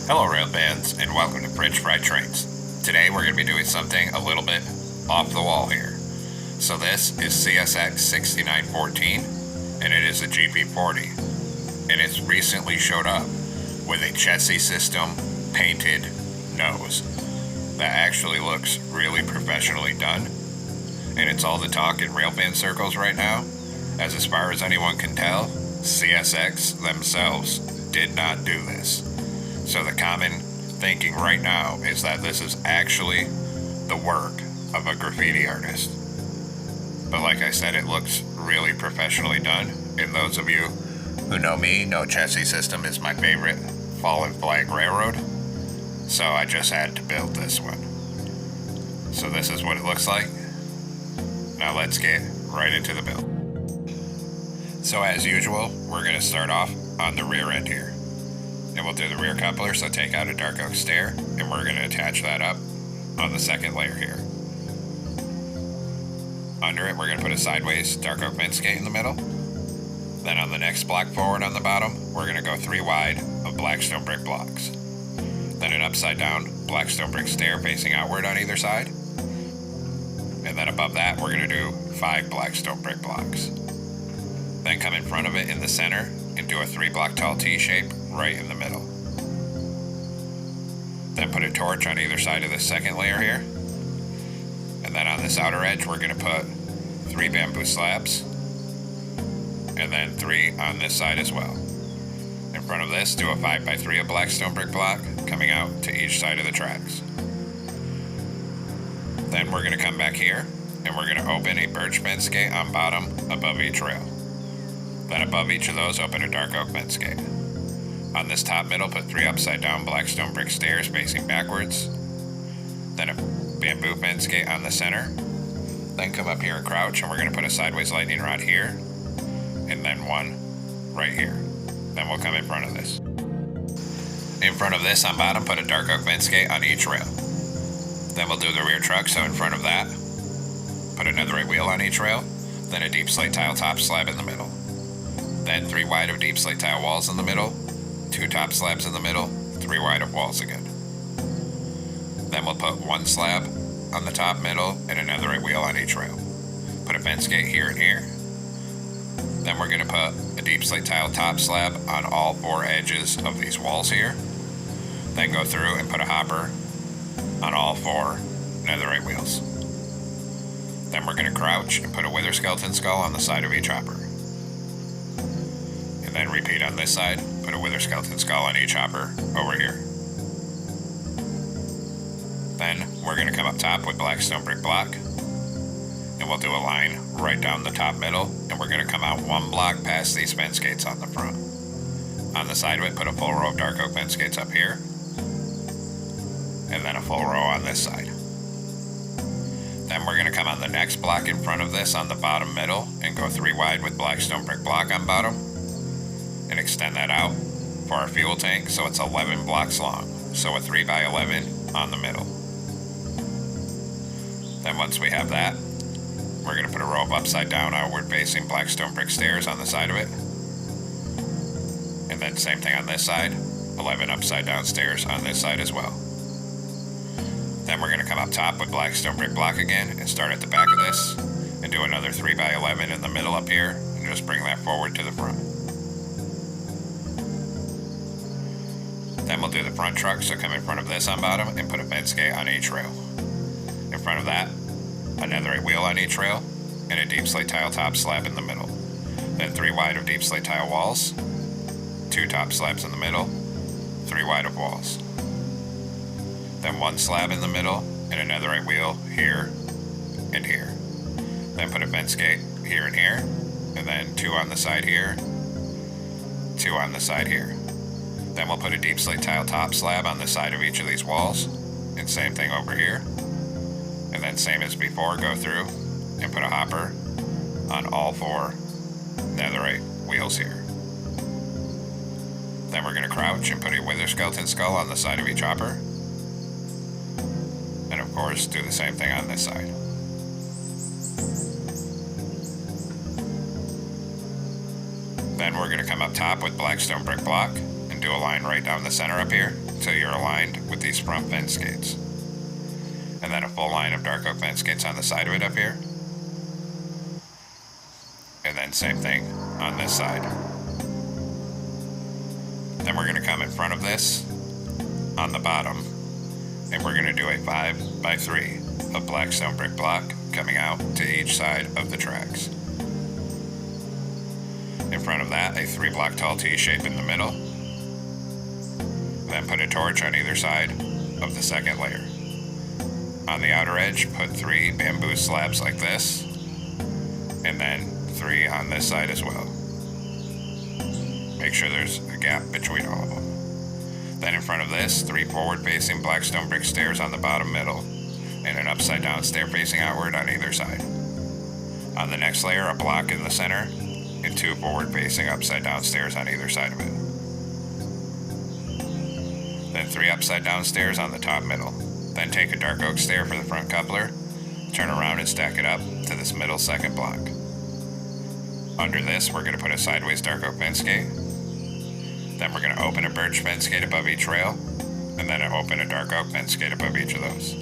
Hello rail fans and welcome to French Fried Trains. Today we're going to be doing something a little bit off the wall here. So this is CSX 6914 and it is a GP40 and it's recently showed up with a chassis system painted nose that actually looks really professionally done, and it's all the talk in railfan circles right now, as far as anyone can tell, CSX themselves did not do this. So the common thinking right now is that this is actually the work of a graffiti artist. But like I said, it looks really professionally done, and those of you who know me know chassis system is my favorite fallen flag railroad, so I just had to build this one. So this is what it looks like. Now let's get right into the build. So as usual, we're going to start off on the rear end here. And we'll do the rear coupler, so take out a dark oak stair, and we're going to attach that up on the second layer here. Under it, we're going to put a sideways dark oak fence gate in the middle. Then on the next block forward on the bottom, we're going to go 3 wide of blackstone brick blocks. Then an upside down blackstone brick stair facing outward on either side. And then above that, we're going to do 5 blackstone brick blocks. Then come in front of it in the center and do a 3 block tall T shape right in the middle. Then put a torch on either side of the second layer here. And then on this outer edge, we're going to put 3 bamboo slabs. And then 3 on this side as well. In front of this, do a 5x3 of blackstone brick block coming out to each side of the tracks. Then we're going to come back here and we're going to open a birch fence gate on bottom above each rail. Then above each of those, open a dark oak fence gate. On this top middle, put 3 upside down blackstone brick stairs facing backwards. Then a bamboo fence gate on the center. Then come up here and crouch, and we're going to put a sideways lightning rod here. And then 1 right here. Then we'll come in front of this. In front of this on bottom, put a dark oak fence gate on each rail. Then we'll do the rear truck, so in front of that, put a netherite wheel on each rail. Then a deep slate tile top slab in the middle. Then 3 wide of deep slate tile walls in the middle. 2 top slabs in the middle, 3 wide of walls again. Then we'll put 1 slab on the top middle and a netherite wheel on each rail. Put a fence gate here and here. Then we're going to put a deep slate tile top slab on all 4 edges of these walls here. Then go through and put a hopper on all 4 netherite wheels. Then we're going to crouch and put a wither skeleton skull on the side of each hopper. And then repeat on this side, put a wither skeleton skull on each hopper over here. Then we're going to come up top with blackstone brick block, and we'll do a line right down the top middle, and we're going to come out 1 block past these fence gates on the front. On the side of it, put a full row of dark oak fence gates up here, and then a full row on this side. Then we're going to come on the next block in front of this on the bottom middle and go 3 wide with blackstone brick block on bottom, and extend that out for our fuel tank so it's 11 blocks long, so a 3x11 on the middle. Then once we have that, we're going to put a row of upside down outward facing blackstone brick stairs on the side of it, and then same thing on this side, 11 upside down stairs on this side as well. Then we're going to come up top with blackstone brick block again and start at the back of this and do another 3x11 in the middle up here and just bring that forward to the front. Then we'll do the front truck, so come in front of this on bottom and put a fence gate on each rail. In front of that, a netherite wheel on each rail, and a deep slate tile top slab in the middle. Then 3 wide of deep slate tile walls, 2 top slabs in the middle, 3 wide of walls. Then 1 slab in the middle, and a netherite wheel here and here. Then put a fence gate here and here, and then 2 on the side here, 2 on the side here. Then we'll put a deep slate tile top slab on the side of each of these walls, and same thing over here. And then same as before, go through and put a hopper on all 4 netherite wheels here. Then we're going to crouch and put a wither skeleton skull on the side of each hopper. And of course, do the same thing on this side. Then we're going to come up top with blackstone brick block and do a line right down the center up here. till you're aligned with these front fence gates. And then a full line of dark oak fence gates on the side of it up here. And then same thing on this side. Then we're going to come in front of this on the bottom, and we're going to do a 5x3 of black stone brick block coming out to each side of the tracks. In front of that, a 3 block tall T shape in the middle. Then put a torch on either side of the second layer. On the outer edge, put 3 bamboo slabs like this, and then 3 on this side as well. Make sure there's a gap between all of them. Then in front of this, 3 forward-facing black stone brick stairs on the bottom middle, and an upside-down stair facing outward on either side. On the next layer, a block in the center, and 2 forward-facing upside-down stairs on either side of it. Then 3 upside-down stairs on the top middle. Then take a dark oak stair for the front coupler, turn around and stack it up to this middle second block. Under this, we're going to put a sideways dark oak fence gate. Then we're going to open a birch fence gate above each rail, and then open a dark oak fence gate above each of those.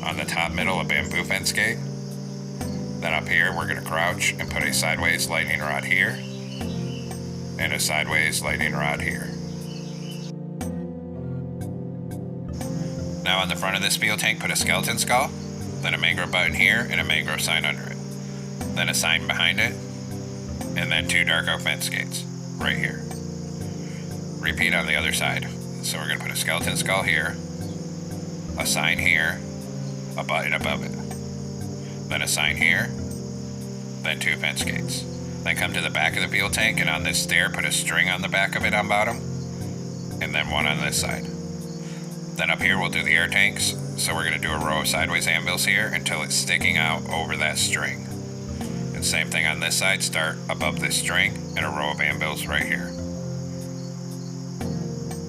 On the top middle, a bamboo fence gate. Then up here, we're going to crouch and put a sideways lightning rod here, and a sideways lightning rod here. Now on the front of this fuel tank, put a skeleton skull, then a mangrove button here, and a mangrove sign under it. Then a sign behind it, and then 2 dark oak fence gates right here. Repeat on the other side. So we're going to put a skeleton skull here, a sign here, a button above it, then a sign here, then 2 fence gates. Then come to the back of the fuel tank, and on this stair put a string on the back of it on bottom, and then 1 on this side. Then up here we'll do the air tanks, so we're going to do a row of sideways anvils here until it's sticking out over that string. And same thing on this side, start above this string and a row of anvils right here.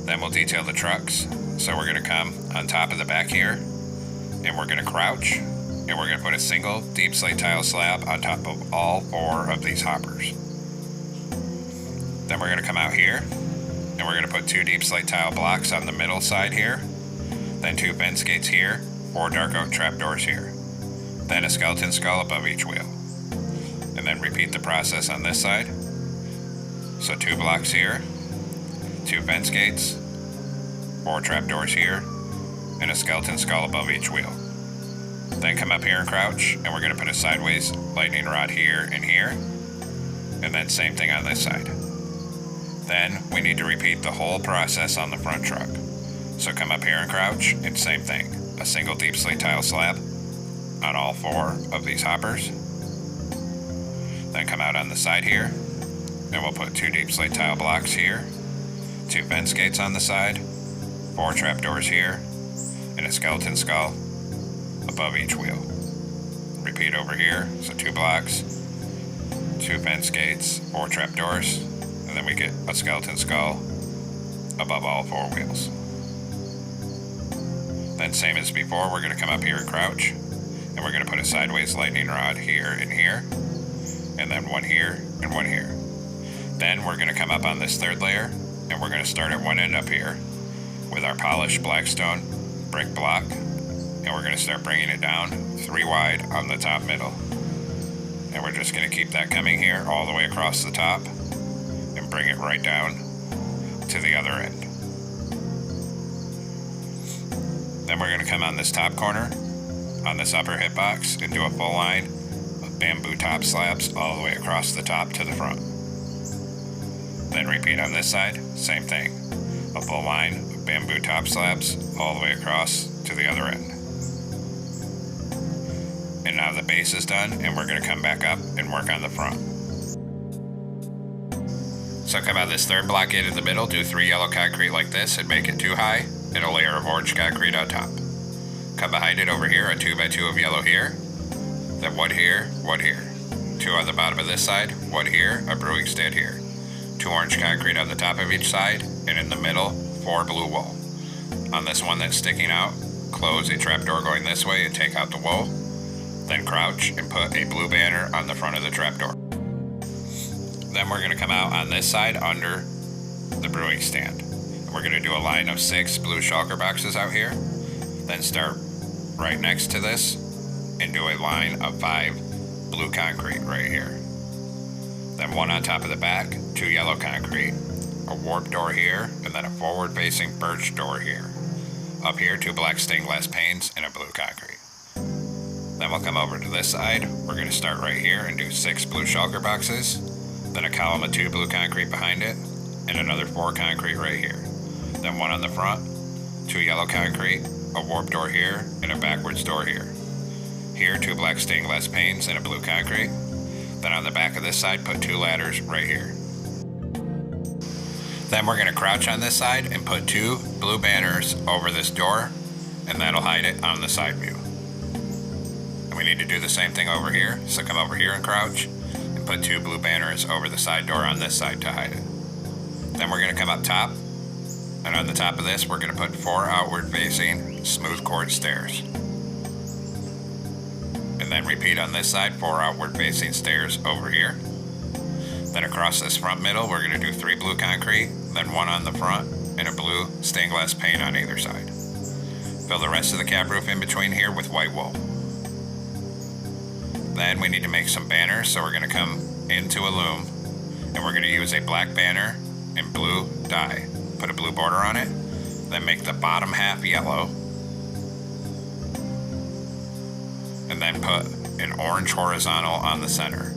Then we'll detail the trucks, so we're going to come on top of the back here, and we're going to crouch, and we're going to put a single deep slate tile slab on top of all 4 of these hoppers. Then we're going to come out here, and we're going to put 2 deep slate tile blocks on the middle side here, then 2 fence gates here, 4 dark oak trapdoors here, then a skeleton skull above each wheel. And then repeat the process on this side. So 2 blocks here, 2 fence gates, 4 trapdoors here, and a skeleton skull above each wheel. Then come up here and crouch, and we're going to put a sideways lightning rod here and here, and then same thing on this side. Then we need to repeat the whole process on the front truck. So come up here and crouch, and same thing, a single deep slate tile slab on all 4 of these hoppers. Then come out on the side here, and we'll put 2 deep slate tile blocks here, 2 fence gates on the side, 4 trapdoors here, and a skeleton skull above each wheel. Repeat over here, so 2 blocks, 2 fence gates, 4 trapdoors, and then we get a skeleton skull above all 4 wheels. Then same as before, we're going to come up here and crouch, and we're going to put a sideways lightning rod here and here, and then 1 here and 1 here. Then we're going to come up on this 3rd layer, and we're going to start at one end up here with our polished blackstone brick block, and we're going to start bringing it down 3 wide on the top middle. And we're just going to keep that coming here all the way across the top and bring it right down to the other end. Then we're going to come on this top corner on this upper hitbox and do a full line of bamboo top slabs all the way across the top to the front. Then repeat on this side, same thing, a full line of bamboo top slabs all the way across to the other end. And now the base is done, and we're going to come back up and work on the front. So come out this 3rd block gate in the middle, do 3 yellow concrete like this and make it 2 high, and a layer of orange concrete on top. Come behind it over here, a 2x2 of yellow here, then 1 here, 1 here. 2 on the bottom of this side, 1 here, a brewing stand here. 2 orange concrete on the top of each side, and in the middle, 4 blue wool. On this one that's sticking out, close a trapdoor going this way and take out the wool. Then crouch and put a blue banner on the front of the trapdoor. Then we're going to come out on this side under the brewing stand. We're going to do a line of 6 blue shulker boxes out here. Then start right next to this and do a line of 5 blue concrete right here. Then 1 on top of the back, 2 yellow concrete, a warp door here, and then a forward facing birch door here. Up here, 2 black stained glass panes and a blue concrete. Then we'll come over to this side. We're going to start right here and do 6 blue shulker boxes, then a column of 2 blue concrete behind it, and another 4 concrete right here. Then 1 on the front, 2 yellow concrete, a warp door here, and a backwards door here. Here, 2 black stained glass panes and a blue concrete. Then on the back of this side, put 2 ladders right here. Then we're going to crouch on this side and put 2 blue banners over this door, and that'll hide it on the side view. And we need to do the same thing over here, so come over here and crouch, and put 2 blue banners over the side door on this side to hide it. Then we're going to come up top, and on the top of this, we're going to put 4 outward facing smooth quartz stairs. And then repeat on this side, 4 outward facing stairs over here. Then across this front middle, we're going to do 3 blue concrete, then 1 on the front, and a blue stained glass pane on either side. Fill the rest of the cab roof in between here with white wool. Then we need to make some banners, so we're going to come into a loom, and we're going to use a black banner and blue dye. Put a blue border on it, then make the bottom half yellow, and then put an orange horizontal on the center.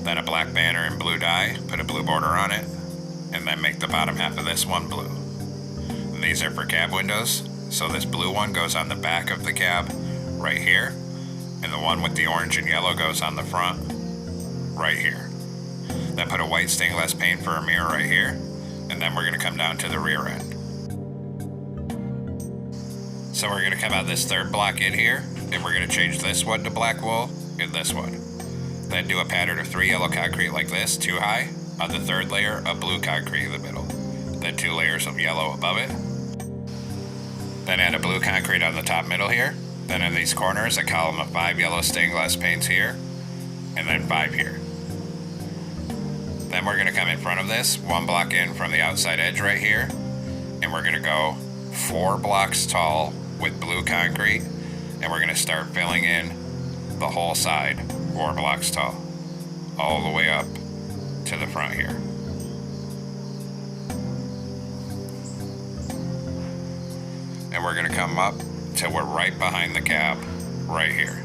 Then a black banner and blue dye, put a blue border on it, and then make the bottom half of this one blue. And these are for cab windows, so this blue one goes on the back of the cab right here, and the one with the orange and yellow goes on the front right here. Then put a white stained glass pane for a mirror right here, and then we're going to come down to the rear end. So we're going to come out this 3rd block in here, and we're going to change this one to black wool and this one. Then do a pattern of 3 yellow concrete like this, 2 high, on the 3rd layer of blue concrete in the middle. Then 2 layers of yellow above it. Then add a blue concrete on the top middle here. Then in these corners, a column of 5 yellow stained glass panes here, and then 5 here. Then we're going to come in front of this, 1 block in from the outside edge right here, and we're going to go 4 blocks tall with blue concrete, and we're going to start filling in the whole side, 4 blocks tall, all the way up to the front here. And we're going to come up till we're right behind the cab right here.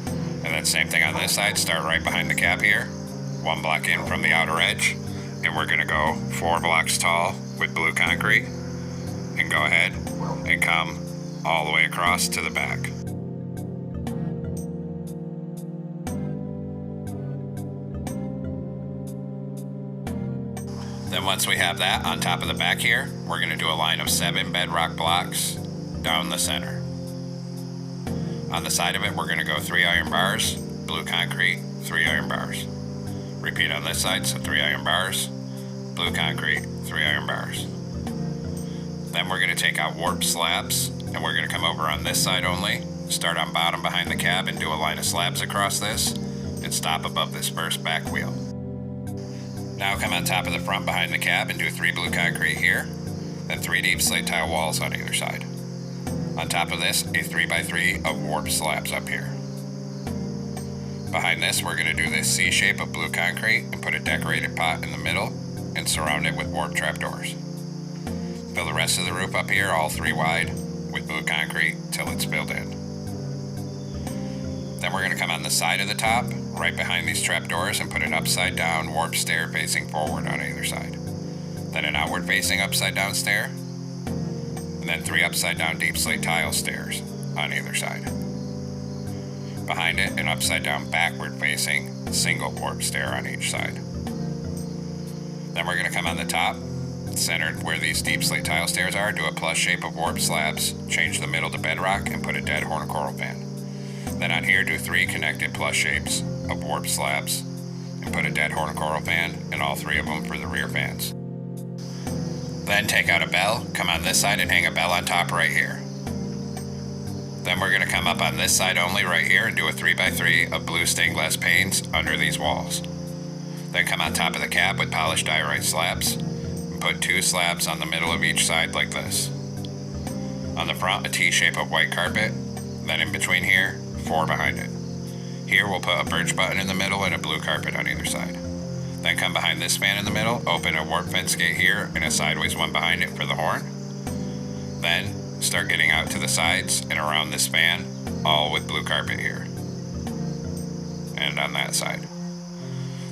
And then same thing on this side, start right behind the cab here, 1 block in from the outer edge, and we're going to go 4 blocks tall with blue concrete, and go ahead and come all the way across to the back. Then once we have that on top of the back here, we're going to do a line of 7 bedrock blocks down the center. On the side of it, we're going to go 3 iron bars, blue concrete, 3 iron bars. Repeat on this side, so 3 iron bars, blue concrete, 3 iron bars. Then we're going to take out warp slabs, and we're going to come over on this side only, start on bottom behind the cab and do a line of slabs across this, and stop above this first back wheel. Now come on top of the front behind the cab and do 3 blue concrete here, then 3 deep slate tile walls on either side. On top of this, a 3x3 of warp slabs up here. Behind this, we're going to do this C shape of blue concrete and put a decorated pot in the middle and surround it with warp trapdoors. Fill the rest of the roof up here, all 3 wide, with blue concrete till it's filled in. Then we're going to come on the side of the top, right behind these trapdoors, and put an upside down warp stair facing forward on either side. Then an outward facing upside down stair, and then 3 upside down deep slate tile stairs on either side. Behind it, an upside down backward facing single warp stair on each side. Then we're going to come on the top, centered where these deep slate tile stairs are, do a plus shape of warp slabs, change the middle to bedrock, and put a dead horn coral fan. Then on here, do 3 connected plus shapes of warp slabs, and put a dead horn coral fan, and all 3 of them for the rear fans. Then take out a bell, come on this side and hang a bell on top right here. Then we're going to come up on this side only right here and do a 3x3 of blue stained glass panes under these walls. Then come on top of the cab with polished diorite slabs, and and put 2 slabs on the middle of each side like this. On the front, a T-shape of white carpet, then in between here, 4 behind it. Here we'll put a birch button in the middle and a blue carpet on either side. Then come behind this span in the middle, open a warp fence gate here and a sideways one behind it for the horn. Then start getting out to the sides and around this span, all with blue carpet here. And on that side.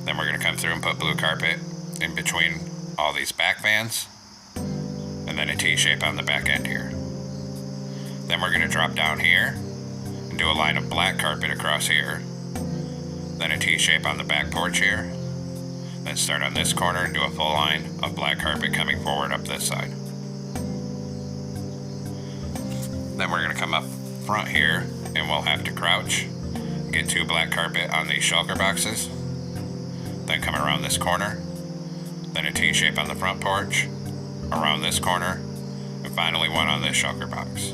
Then we're going to come through and put blue carpet in between all these back vans, and then a T-shape on the back end here. Then we're going to drop down here and do a line of black carpet across here, then a T-shape on the back porch here, then start on this corner and do a full line of black carpet coming forward up this side. Then we're going to come up front here and we'll have to crouch, get 2 black carpet on these shulker boxes, then come around this corner, then a T-shape on the front porch, around this corner, and finally one on this shulker box.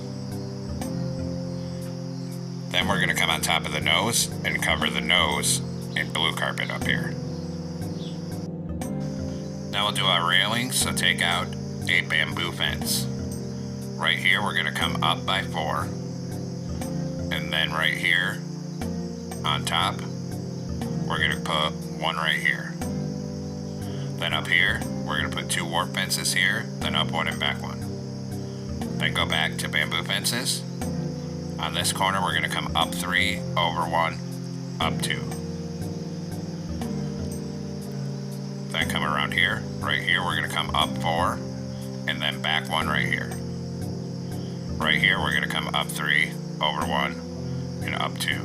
Then we're going to come on top of the nose and cover the nose in blue carpet up here. Now we'll do our railings, so take out a bamboo fence. Right here we're going to come up by 4, and then right here on top we're going to put 1 right here. Then up here we're going to put 2 warp fences here, then up 1 and back 1. Then go back to bamboo fences. On this corner we're going to come up 3, over 1, up 2. Then come around here. Right here we're going to come up 4 and then back 1 right here. Right here we're going to come up 3, over 1, and up 2.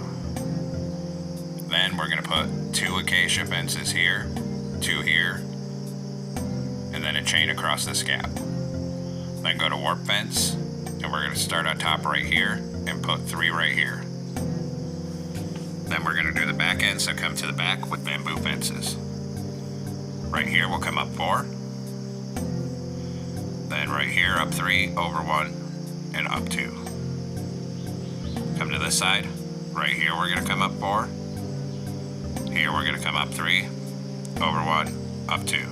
Then we're going to put 2 acacia fences here, 2 here, and then a chain across this gap. Then go to warp fence, and we're going to start on top right here and put 3 right here. Then we're going to do the back end, so come to the back with bamboo fences. Right here we'll come up 4. Then right here up 3, over 1, and up 2. Come to this side. Right here we're going to come up 4. Here we're going to come up 3, over 1, up 2.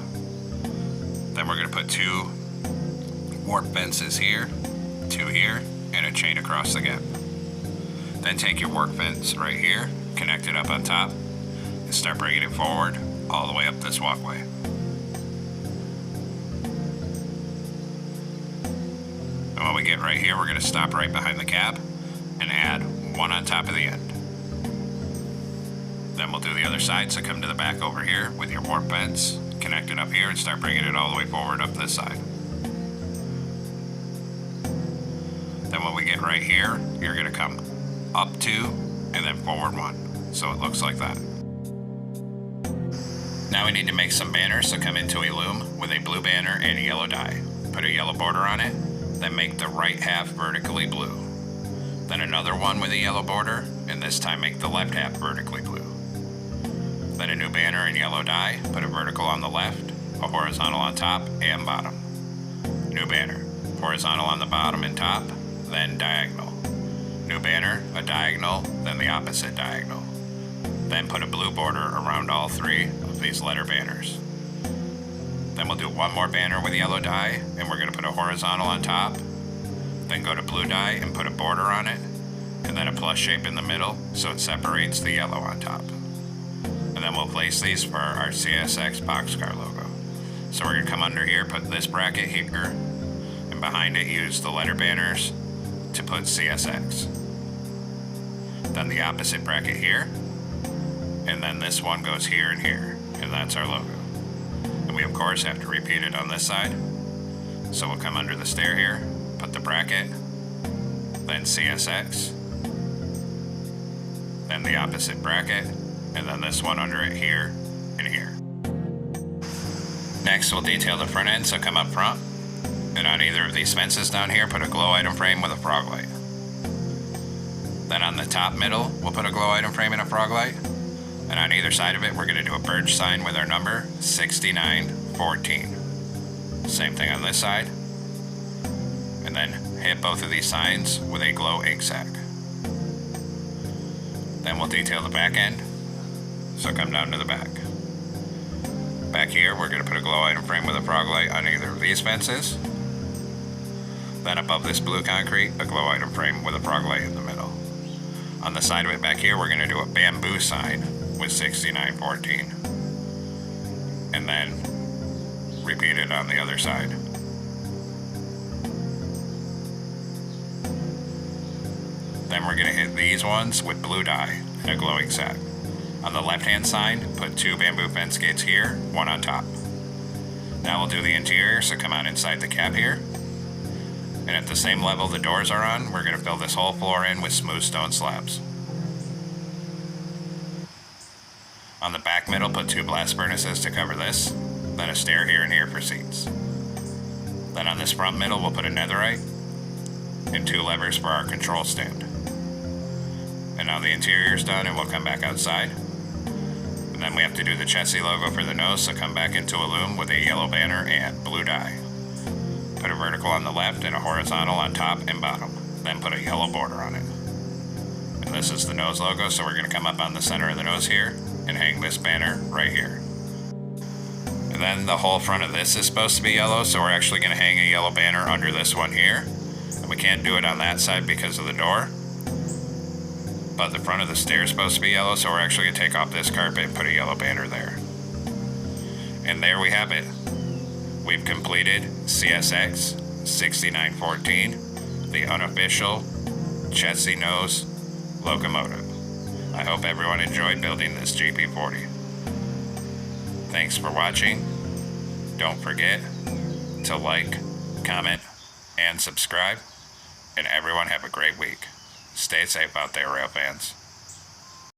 Then we're going to put 2 warp fences here, 2 here, and a chain across the gap. Then take your warp fence right here, connect it up on top, and start bringing it forward all the way up this walkway. And when we get right here, we're going to stop right behind the cab and add 1 on top of the end. Then we'll do the other side, so come to the back over here with your warp fence, connect it up here, and start bringing it all the way forward up this side. Then when we get right here, you're going to come up 2 and then forward 1. So it looks like that. Now we need to make some banners, so come into a loom with a blue banner and a yellow dye. Put a yellow border on it, then make the right half vertically blue. Then another one with a yellow border, and this time make the left half vertically blue. Then a new banner in yellow dye, put a vertical on the left, a horizontal on top and bottom. New banner, horizontal on the bottom and top, then diagonal. New banner, a diagonal, then the opposite diagonal. Then put a blue border around all 3 of these letter banners. Then we'll do 1 more banner with yellow dye, and we're going to put a horizontal on top, then go to blue dye and put a border on it, and then a plus shape in the middle so it separates the yellow on top. And then we'll place these for our CSX boxcar logo. So we're going to come under here, put this bracket here, and behind it use the letter banners to put CSX. Then the opposite bracket here, and then this one goes here and here, and that's our logo. And we of course have to repeat it on this side. So we'll come under the stair here, put the bracket, then CSX, then the opposite bracket, and then this one under it here and here. Next we'll detail the front end, so come up front, and on either of these fences down here put a glow item frame with a frog light. Then on the top middle we'll put a glow item frame and a frog light, and on either side of it we're going to do a birch sign with our number 6914. Same thing on this side, and then hit both of these signs with a glow ink sac. Then we'll detail the back end, so come down to the back. back here, we're going to put a glow item frame with a frog light on either of these fences. Then above this blue concrete, a glow item frame with a frog light in the middle. On the side of it back here, we're going to do a bamboo sign with 6914. And then repeat it on the other side. Then we're going to hit these ones with blue dye and a glowing set. On the left hand side, put 2 bamboo fence gates here, one on top. Now we'll do the interior, so come out inside the cab here. And at the same level the doors are on, we're going to fill this whole floor in with smooth stone slabs. On the back middle, put 2 blast furnaces to cover this, then a stair here and here for seats. Then on this front middle, we'll put a netherite and 2 levers for our control stand. And now the interior's done, and we'll come back outside. And then we have to do the Chessie logo for the nose, so come back into a loom with a yellow banner and blue dye. Put a vertical on the left and a horizontal on top and bottom. Then put a yellow border on it. And this is the nose logo, so we're going to come up on the center of the nose here and hang this banner right here. And then the whole front of this is supposed to be yellow, so we're actually going to hang a yellow banner under this one here. And we can't do it on that side because of the door. But the front of the stair is supposed to be yellow, so we're actually going to take off this carpet and put a yellow banner there. And there we have it. We've completed CSX 6914, the unofficial Chessie nose locomotive. I hope everyone enjoyed building this GP40. Thanks for watching. Don't forget to like, comment, and subscribe. And everyone have a great week. Stay safe out there, rail fans.